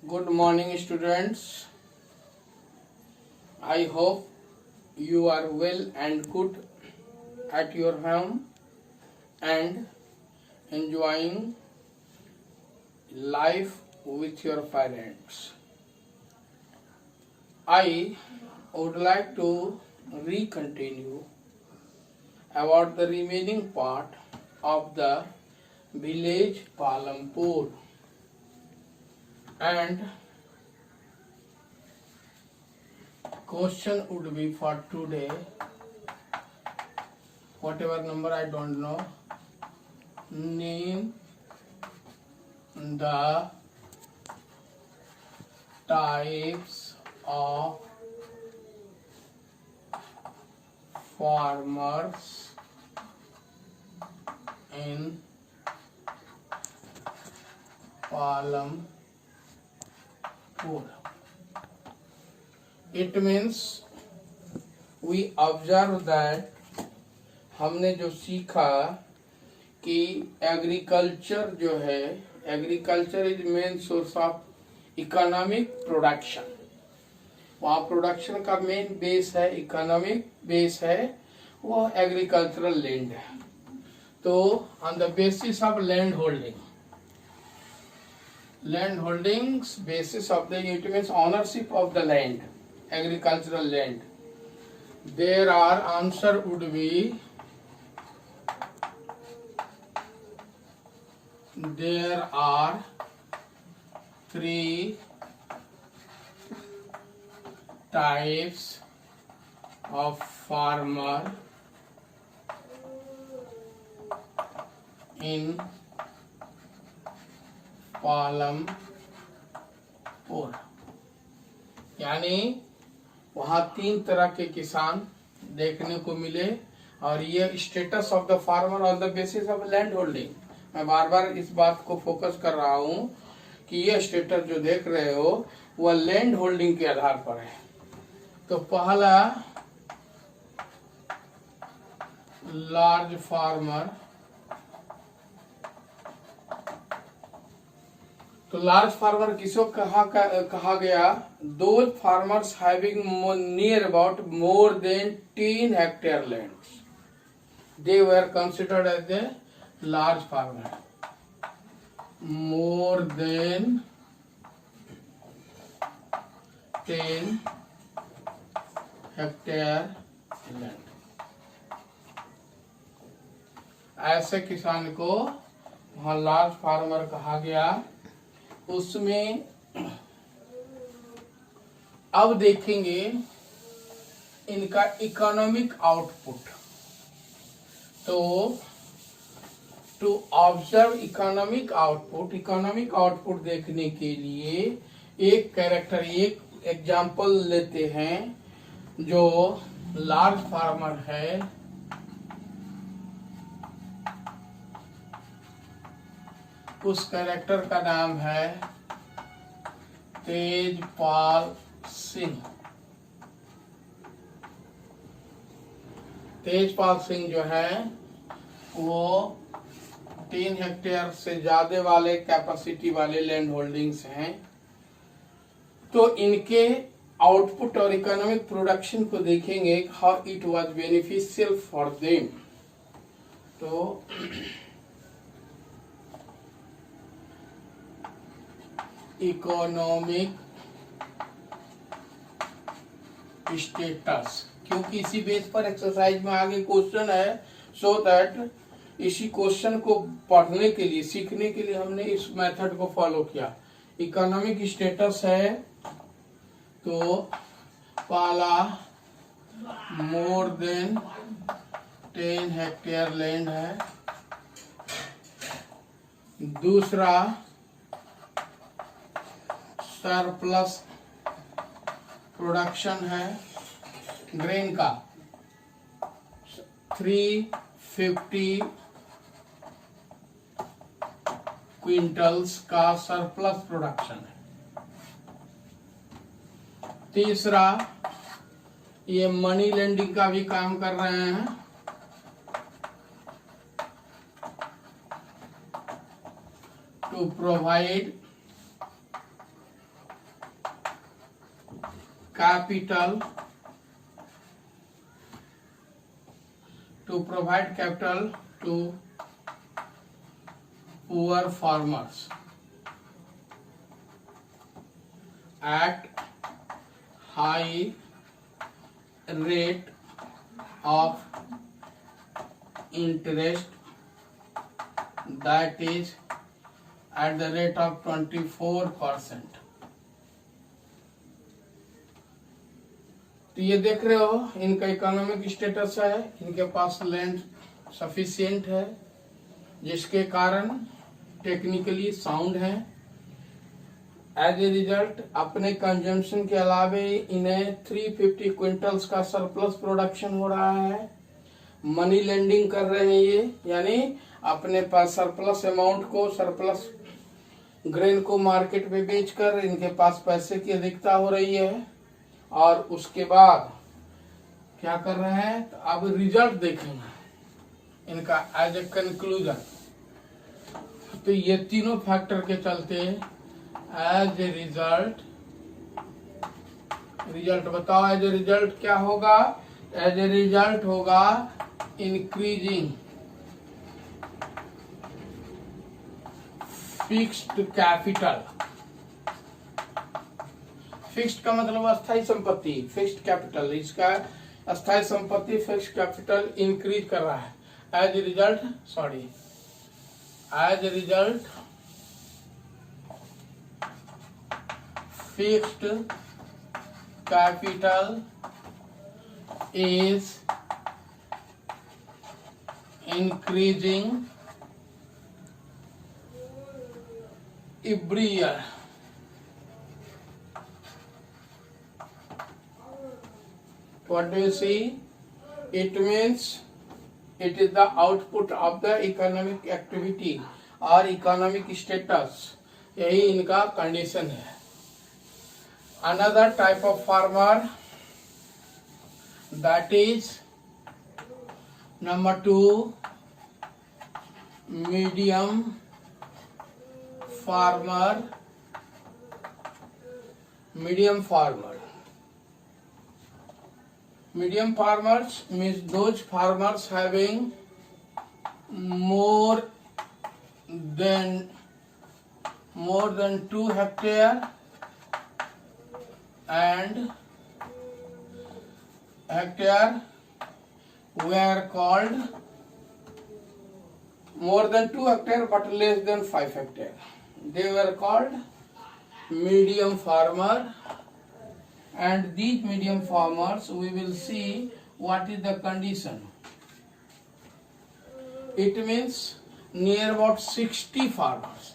Good morning, students. I hope you are well and good at your home and enjoying life with your parents. I would like to re-continue about the remaining part of the village Palampur, and question would be for today, whatever number I don't know, name the types of farmers in Palampur. It means we observe that हमने जो सीखा कि agriculture जो है, agriculture is main source of economic production. वहाँ production का main base है, economic base है, वो एग्रीकल्चरल लैंड है। तो on the basis of land holdings basis of the, it means ownership of the land, agricultural land, there are answer would be there are three types of farmer in Palampur. यानी वहाँ तीन तरह के किसान देखने को मिले, और ये status of the farmer on the basis of land holding. मैं बार बार इस बात को फोकस कर रहा हूँ कि ये स्टेटस जो देख रहे हो वह लैंड होल्डिंग के आधार पर है। तो पहला लार्ज फार्मर, तो लार्ज फार्मर किसको कहा गया? Those farmers having near about more than 10 hectare lands, they were considered as a large farmer. More than 10 hectare land, ऐसे किसान को वहां लार्ज फार्मर कहा गया। उसमें अब देखेंगे इनका इकोनॉमिक आउटपुट। तो टू ऑब्जर्व इकोनॉमिक आउटपुट देखने के लिए एक कैरेक्टर, एक एग्जाम्पल लेते हैं जो लार्ज फार्मर है। उस कैरेक्टर का नाम है तेजपाल सिंह। तेजपाल सिंह जो है वो 3 हेक्टेयर से ज्यादा वाले कैपेसिटी वाले लैंड होल्डिंग्स हैं। तो इनके आउटपुट और इकोनॉमिक प्रोडक्शन को देखेंगे, how it was beneficial for them. तो इकोनॉमिक स्टेटस, क्योंकि इसी बेस पर एक्सरसाइज में आगे क्वेश्चन है, सो दैट इसी क्वेश्चन को पढ़ने के लिए, सीखने के लिए हमने इस मेथड को फॉलो किया। इकोनॉमिक स्टेटस है तो पहला मोर देन 10 हेक्टेयर लैंड है, दूसरा सरप्लस प्रोडक्शन है ग्रेन का, 350 क्विंटल्स का सरप्लस प्रोडक्शन है। तीसरा ये मनी लेंडिंग का भी काम कर रहे हैं, to provide capital to provide capital to poor farmers at high rate of interest, that is at the rate of 24%. तो ये देख रहे हो इनका इकोनॉमिक स्टेटस है, इनके पास लैंड सफिशिएंट है जिसके कारण टेक्निकली साउंड है। एज ए रिजल्ट अपने कंजम्पशन के अलावे इन्हें 350 क्विंटल्स का सरप्लस प्रोडक्शन हो रहा है। मनी लेंडिंग कर रहे हैं ये, यानी अपने पास सरप्लस अमाउंट को, सरप्लस ग्रेन को मार्केट में बेचकर इनके पास पैसे की अधिकता हो रही है। और उसके बाद क्या कर रहे हैं, तो अब रिजल्ट देखेंगे इनका एज ए कंक्लूजन। तो ये तीनों फैक्टर के चलते एज ए रिजल्ट बताओ, एज ए रिजल्ट क्या होगा? एज ए रिजल्ट होगा इंक्रीजिंग फिक्स्ड कैपिटल। फिक्स्ड का मतलब अस्थायी संपत्ति, फिक्स्ड कैपिटल, इसका अस्थायी संपत्ति फिक्स्ड कैपिटल इंक्रीज कर रहा है। As a result fixed capital is increasing every year. What do you see? It means it is the output of the economic activity or economic status. यही इनका condition है। Another type of farmer, that is number 2, medium farmer. Medium farmers means those farmers having more than 2 hectare and hectare were called more than 2 hectare but less than 5 hectare. They were called medium farmer. And these medium farmers, we will see what is the condition. It means near about 60 farmers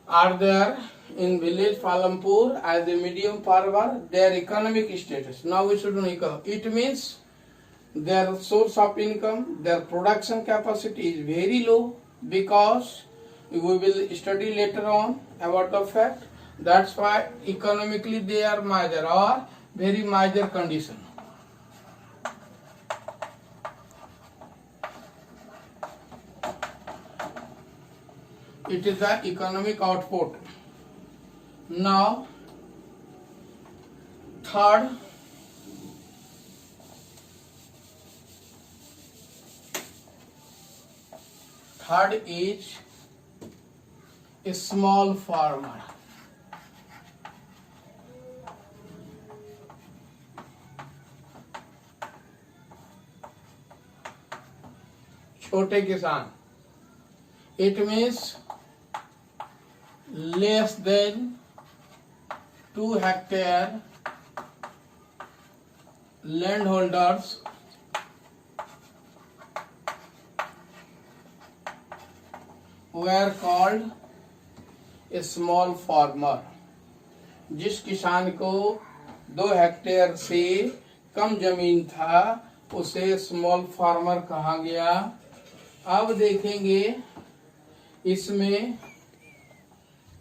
are there in village Palampur as a medium farmer. Their economic status, now we should know economic. It means their source of income, their production capacity is very low, because we will study later on about the fact. That's why economically they are major or very major condition. It is the economic output. Now, third is a small farmer. छोटे किसान. It means less than 2 hectare landholders were called a small farmer. जिस किसान को 2 hectare से कम जमीन था उसे small farmer कहा गया। अब देखेंगे इसमें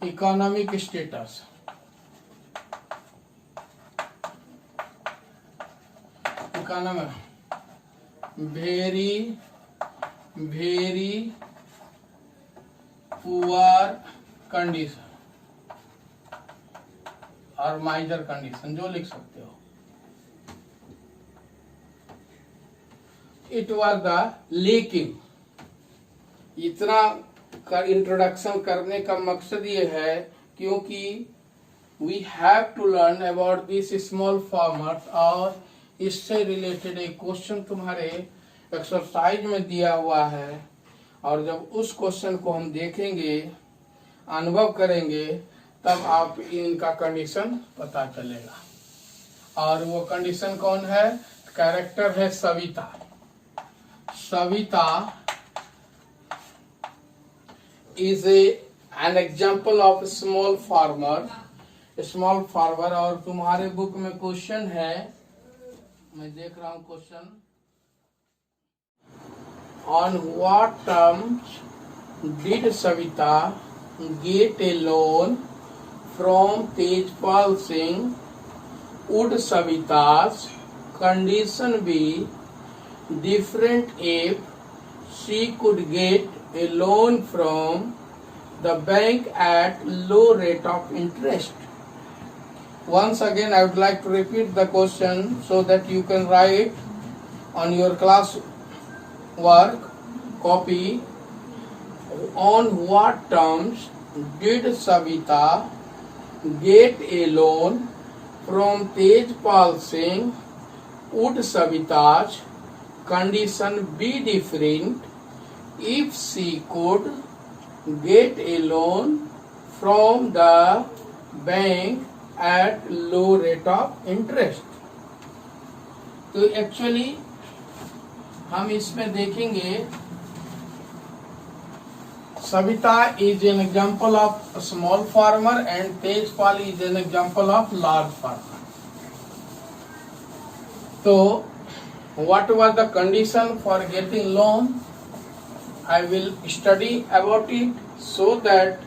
economic status. Economic very poor condition. और माइजर कंडीशन जो लिख सकते हो। इट वॉज द लेकिन, इतना का इंट्रोडक्शन करने का मकसद ये है क्योंकि we have to learn about this small farmers, और इससे रिलेटेड एक क्वेश्चन तुम्हारे एक्सरसाइज में दिया हुआ है, और जब उस क्वेश्चन को हम देखेंगे, अनुभव करेंगे, तब आप इनका कंडीशन पता चलेगा। और वो कंडीशन कौन है? कैरेक्टर है Savita. Savita is an example of small farmer, small farmer। और तुम्हारे बुक में क्वेश्चन है, मैं देख रहा हूँ question, on what terms did Savita get a loan from Tejpal Singh? Would Savita's condition be different if she could get a loan from the bank at low rate of interest? Once again, I would like to repeat the question so that you can write on your class work copy. On what terms did Savita get a loan from Tejpal Singh? Would Savita's condition be different if she could get a loan from the bank at low rate of interest? तो actually हम इसमें देखेंगे, Savita is an example of a small farmer and Tejpal is an example of large farmer. So what was the condition for getting loan? I will study about it so that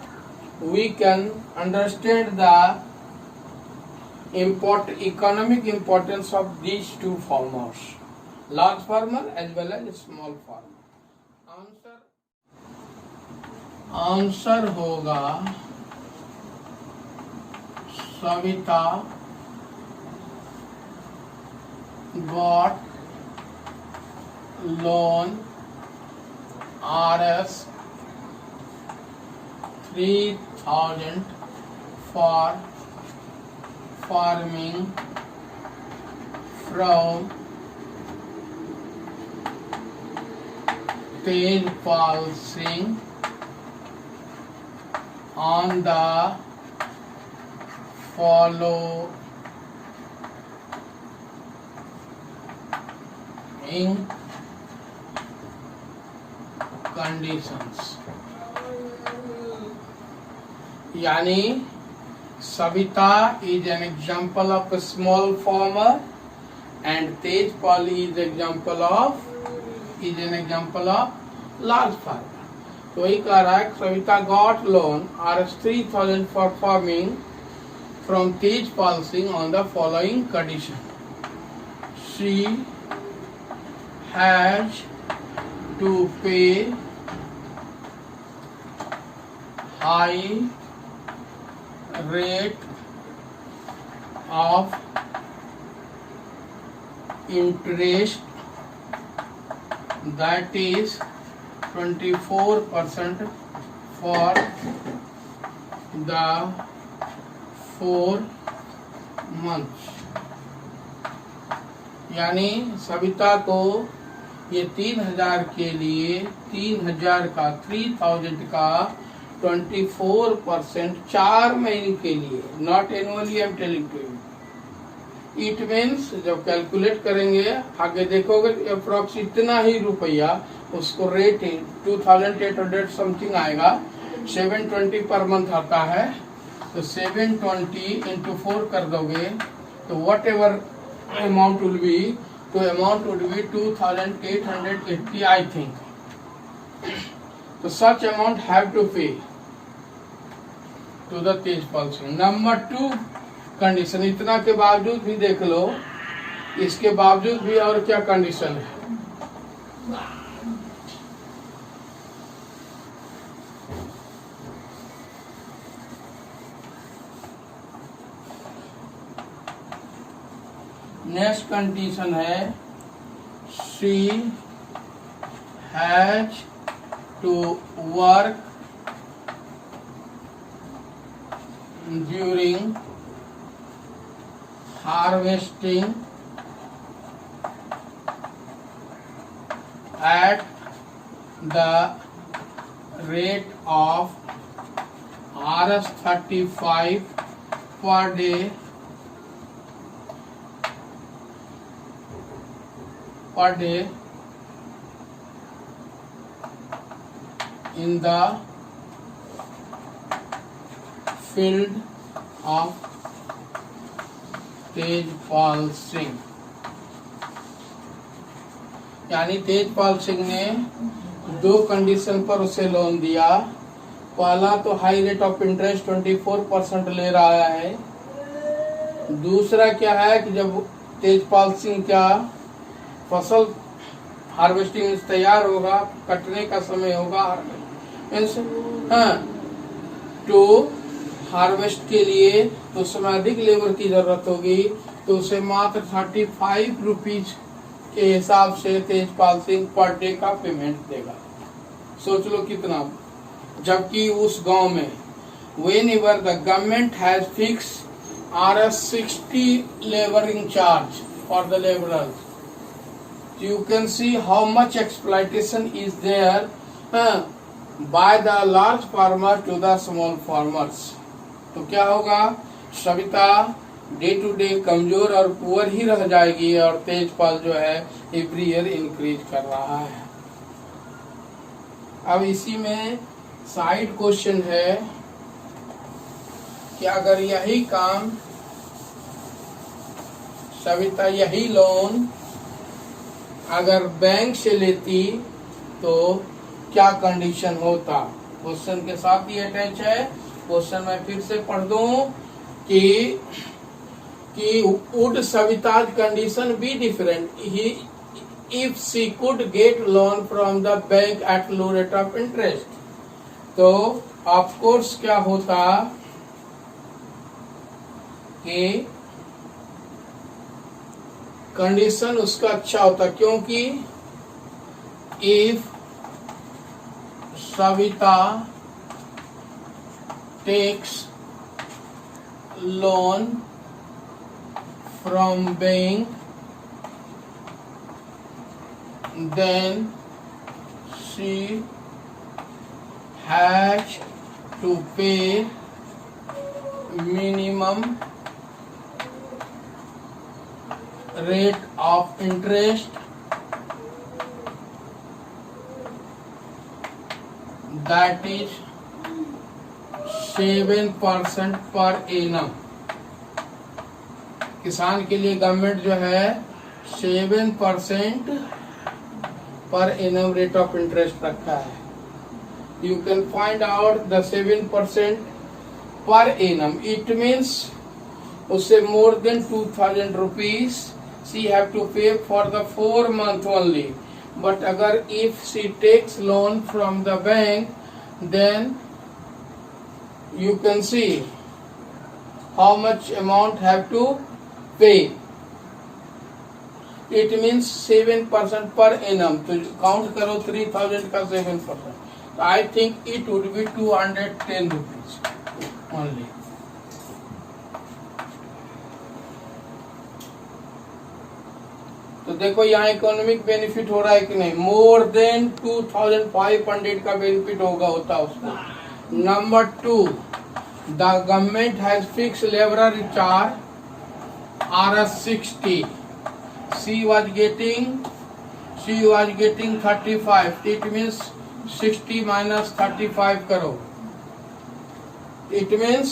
we can understand the economic importance of these two farmers, large farmer as well as small farmer. Answer होगा Savita got loan Rs 3,000 for farming from Tejpal Singh on the following conditions। यानी Savita is an example of a small farmer and Tejpal is an example of large farmer। तो वही कह रहा है, Savita got loan Rs 3,000 for farming from Tejpal Singh on the following condition: she has to pay high rate of interest, that is 24% for the 4 months। यानी सविता को ये 3,000 के लिए 3,000 का 3,000 का 24% 4 महीने के लिए, not annually, I am telling to you. It means जब कैलकुलेट करेंगे आगे देखोगे अप्रोक्स इतना ही रुपया उसको रेट 2,800 समथिंग आएगा, 720 पर मंथ आता है, तो 720 into 4 कर दोगे तो whatever amount will be, तो amount would be 2,880 I think. तो such amount have to pay to the Tejpal Singh. Number 2 condition, इतना के बावजूद भी देख लो, इसके बावजूद भी और क्या कंडीशन है। नेक्स्ट कंडीशन है she has to work during harvesting at the rate of Rs35 per day in the field of Tejpal Singh. यानी तेजपाल सिंह ने दो कंडीशन पर उसे लोन दिया। पहला तो हाई रेट ऑफ इंटरेस्ट 24% ले रहा है। दूसरा क्या है कि जब तेजपाल सिंह का फसल हार्वेस्टिंग तैयार होगा, कटने का समय होगा, तो हार्वेस्ट के लिए तो समय अधिक लेबर की जरूरत होगी, तो उसे मात्र 35 रुपीज के हिसाब से तेजपाल सिंह पर डे का पेमेंट देगा। सोच लो कितना। जबकि उस गांव में whenever the government has fixed Rs60 laboring charge for the laborers, you can see how much exploitation is there by the large farmer to the small farmers। तो क्या होगा, सविता डे टू डे कमजोर और पुअर ही रह जाएगी और तेजपाल जो है एवरी ईयर इंक्रीज कर रहा है। अब इसी में साइड क्वेश्चन है कि अगर यही काम सविता यही लोन अगर बैंक से लेती तो क्या कंडीशन होता। क्वेश्चन के साथ ही अटैच है। क्वेश्चन मैं फिर से पढ़ दूं कि would Savita's condition be different if she could get loan from the bank at low rate of interest। तो ऑफ कोर्स क्या होता कि कंडीशन उसका अच्छा होता, क्योंकि if Savita takes loan from bank, then she has to pay minimum rate of interest that is 7% per annum. किसान के लिए गवर्नमेंट जो है 7% per annum rate of interest रखा है। You can find out the 7% per annum. It means उसे more than 2000 rupees she have to pay for the 4 month only. But अगर if she takes loan from the bank, then you can see how much amount have to pay। it means 7% per annum। तो count करो 3000 का 7%, तो I think it would be 210 rupees only। तो देखो यहाँ economic benefit हो रहा है कि नहीं, मोर देन 2500 का बेनिफिट होता उसको। Number 2, the government has fixed labor charge Rs60। She was getting 35। It means 60 minus 35 करो। It means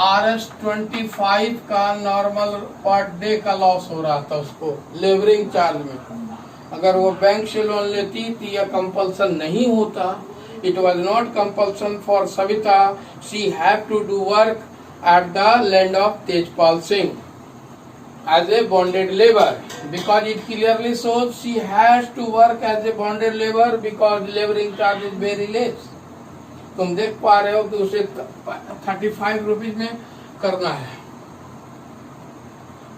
Rs25 का नॉर्मल पर डे का लॉस हो रहा था उसको लेबरिंग चार्ज में। अगर वो बैंक से लोन लेती तो यह कंपल्सन नहीं होता। It was not compulsion for Savita। She had to do work at the land of Tejpal Singh as a bonded labor, because it clearly shows she has to work as a bonded labor because laboring charge is very less। तुम देख पा रहे हो कि उसे 35 rupees में करना है।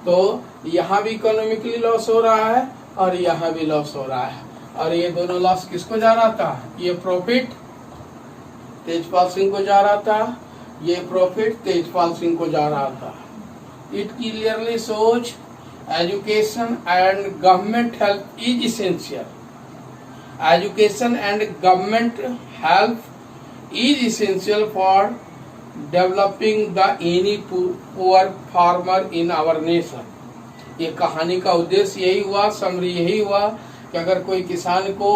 तो यहाँ भी इकोनॉमिकली लॉस हो रहा है और यहाँ भी लॉस हो रहा है, और ये दोनों लॉस किसको जा रहा था? ये प्रॉफिट तेजपाल सिंह को जा रहा था, ये प्रॉफिट तेजपाल सिंह को जा रहा था। It clearly shows education and government help is essential. Education and government help is essential for developing the any poor farmer in our nation. ये कहानी का उद्देश्य यही हुआ, समरी यही हुआ कि अगर कोई किसान को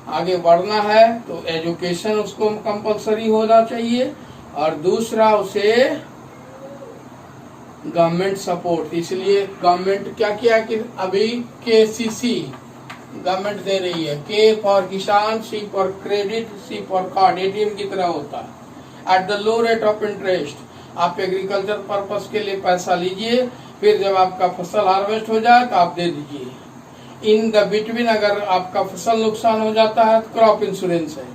आगे बढ़ना है तो एजुकेशन उसको कंपलसरी होना चाहिए, और दूसरा उसे गवर्नमेंट सपोर्ट। इसलिए गवर्नमेंट क्या किया कि अभी KCC गवर्नमेंट दे रही है, K फॉर किसान, C for credit, C for card, ATM की तरह होता है। At the low rate of interest आप एग्रीकल्चर पर्पस के लिए पैसा लीजिए, फिर जब आपका फसल हार्वेस्ट हो जाए तो आप दे दीजिए। इन द बिटवीन अगर आपका फसल नुकसान हो जाता है तो क्रॉप इंश्योरेंस है।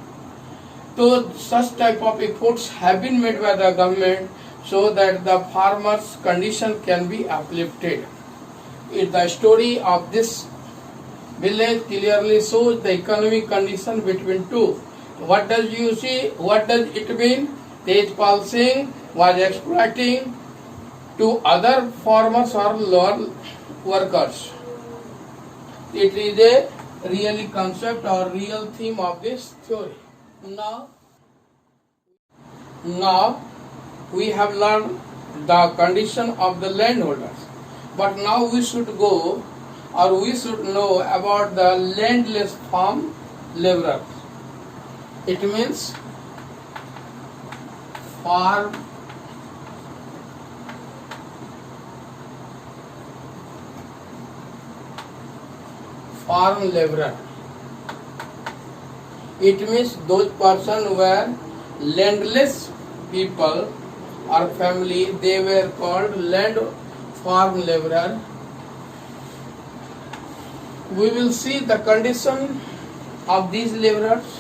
तो such type of efforts have been made by the government so that the farmers' condition can be uplifted. The story of this village clearly shows the economic condition between two. What does you see? What does it mean? Tejpal Singh was exploiting to other farmers or lower workers. It is a really concept or real theme of this theory. Now we have learned the condition of the landholders, but now we should go or we should know about the landless farm laborers. It means farm laborer. It means those person were landless people or family, they were called land farm laborer. We will see the condition of these laborers.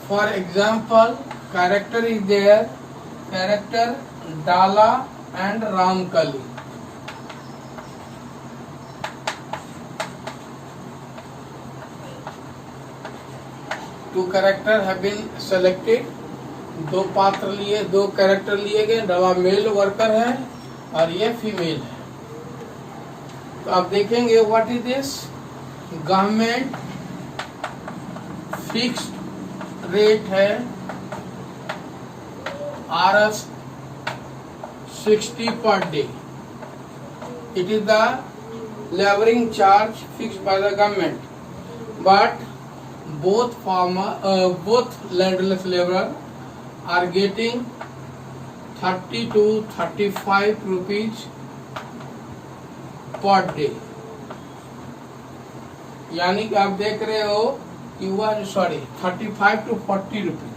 For example, character is there, character Dala and Ramkali. Two character have been selected, दो पात्र लिए, दो character लिए गए। डला mail worker है और ये फीमेल है। तो आप देखेंगे what is this, government fixed rate है Rs 60 per day. It is the laboring charge fixed by the government, but both landless laborer are getting 30 to 35 rupees per day. यानी कि आप देख रहे हो कि वह 35 to 40 rupees.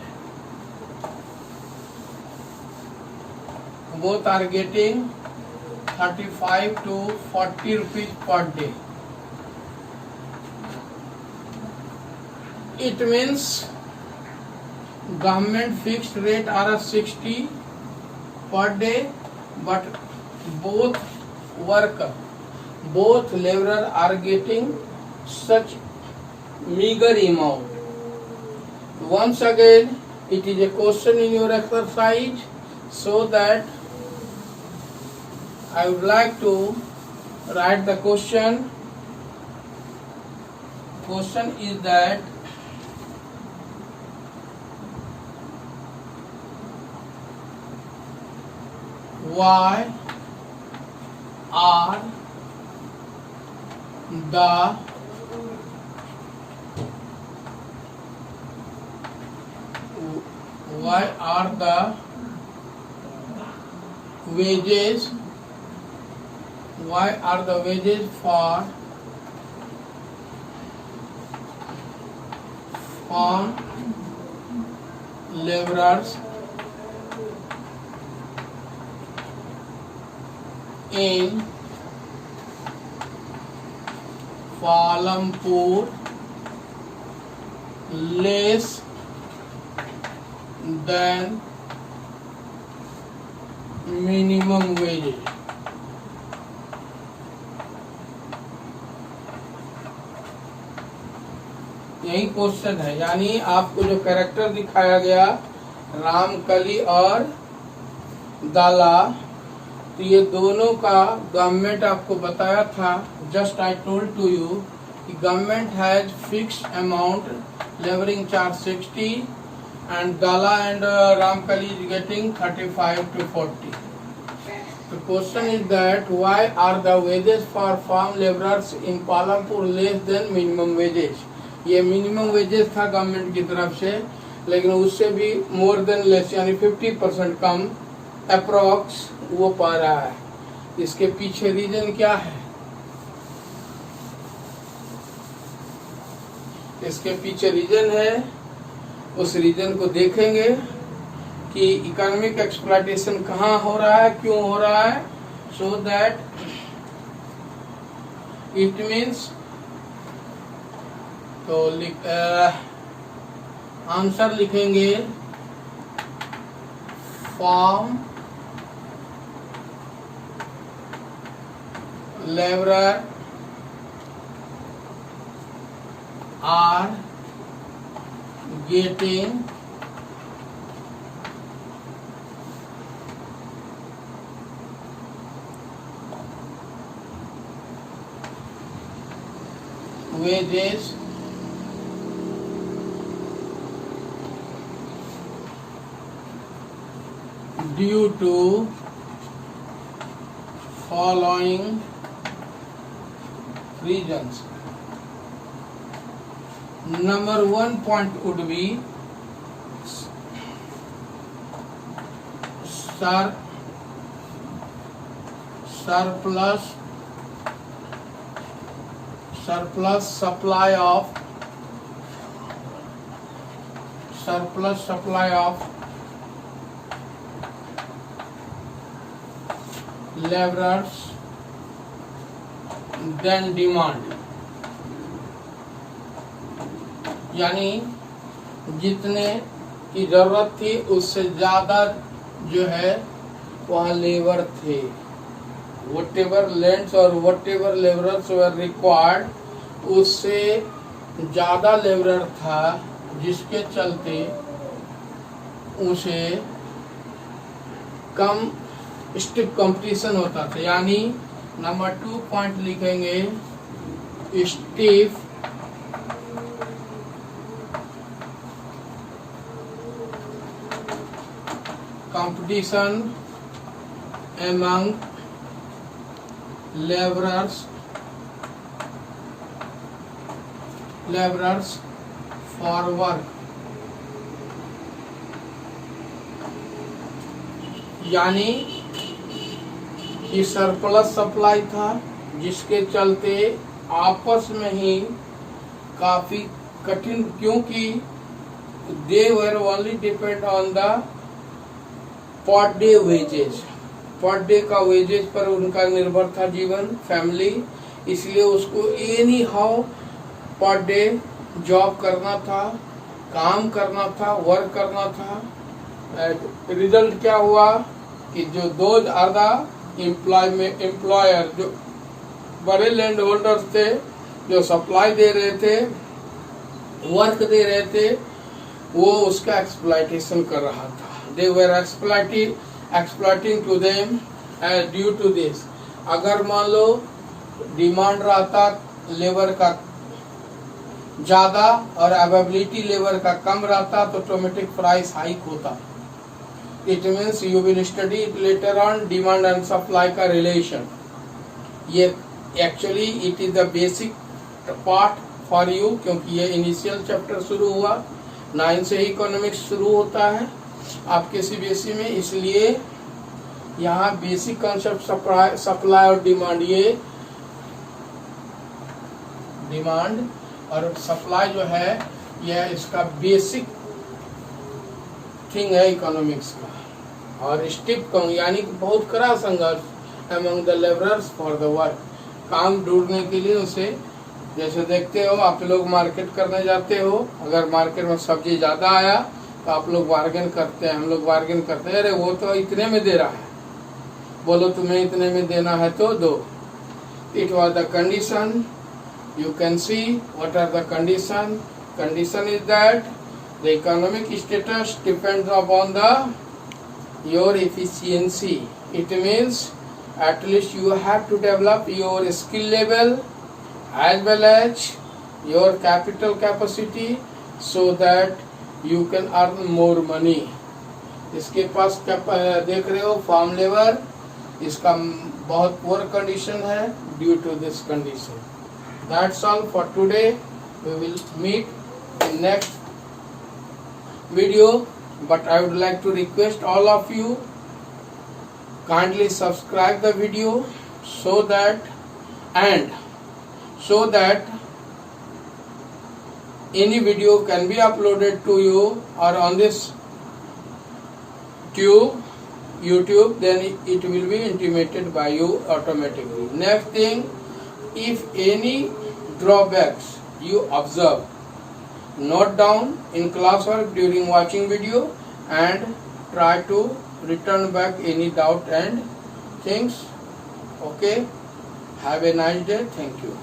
Both are getting 35 to 40 rupees per day. It means government fixed rate Rs 60 per day, but both laborer are getting such meager amount. Once again, it is a question in your exercise, so that I would like to write the question. Question is that why are the wages for farm laborers in Palampur less than minimum wages? यही question है, यानी आपको जो character दिखाया गया रामकली और दाला, तो ये दोनों का गवर्नमेंट आपको बताया था, just I told to you कि government has fixed amount labouring charge 60 and Dala and Ramkali is getting 35 to 40. The question is that why are the wages for farm laborers in Palampur less than minimum wages? ये minimum wages था government की तरफ से, लेकिन उससे भी more than less यानी 50% कम approx वो पा रहा है। इसके पीछे रीजन क्या है? इसके पीछे रीजन है, उस रीजन को देखेंगे कि इकोनॉमिक एक्सप्लॉयटेशन कहाँ हो रहा है, क्यों हो रहा है, सो दैट इट मीन्स, तो आंसर लिखेंगे farm labourer are getting wages due to following reasons. Number 1 point would be surplus supply of laborers than demand, यानी जितने की जरूरत थी उससे ज्यादा जो है वहाँ लेबर थे। whatever lands or whatever laborers were required, उससे ज्यादा लेबरर था, जिसके चलते उसे कम स्टिफ कंपटीशन होता था। यानी नंबर 2 पॉइंट लिखेंगे stiff competition among laborers for work, यानी कि सरप्लस सप्लाई था, जिसके चलते आपस में ही काफी कठिन, क्योंकि they were only depend on the per day wages, per day का वेजेस पर उनका निर्भर था जीवन, फैमिली, इसलिए उसको anyhow per day job करना था, काम करना था, वर्क करना था। रिजल्ट क्या हुआ कि जो दोज आर द एम्प्लॉयर, जो बड़े लैंड होल्डर्स थे, जो सप्लाई दे रहे थे, वर्क दे रहे थे, वो उसका एक्सप्लॉयटेशन कर रहा था। They were exploiting to them due to this. अगर मान लो डिमांड रहता लेबर का ज्यादा और अवेलेबिलिटी लेबर का कम रहता तो ऑटोमेटिक प्राइस हाइक होता। It means you will study it later on, demand and supply का रिलेशन। ये actually it is the basic part for you, क्योंकि ये इनिशियल चैप्टर शुरू हुआ, 9 से ही इकोनॉमिक्स शुरू होता है आपके सीबीएसई में, इसलिए यहाँ बेसिक कॉन्सेप्ट सप्लाई और डिमांड, ये डिमांड और सप्लाई जो है यह इसका बेसिक थिंग है इकोनॉमिक्स का। और स्टिफ यानी कि बहुत कड़ा संघर्ष among the labourers for the work, काम ढूंढने के लिए उसे, जैसे देखते हो आप लोग मार्केट करने जाते हो, अगर मार्केट में सब्जी ज्यादा आया तो आप लोग बार्गेन करते हैं, हम लोग बार्गेन करते हैं, अरे वो तो इतने में दे रहा है, बोलो तुम्हें इतने में देना है तो दो। It was the condition, you can see what are the condition condition is that the economic status depends upon your efficiency. It means at least you have to develop your skill level as well as your capital capacity so that you can earn more money. इसके पास देख रहे हो farm labour, इसका बहुत poor condition है due to this condition. That's all for today. We will meet in next video, but I would like to request all of you kindly subscribe the video so that any video can be uploaded to you or on this YouTube, then it will be intimated by you automatically. Next thing, if any drawbacks you observe, note down in classwork during watching video and try to return back any doubt and things. Okay, have a nice day. Thank you.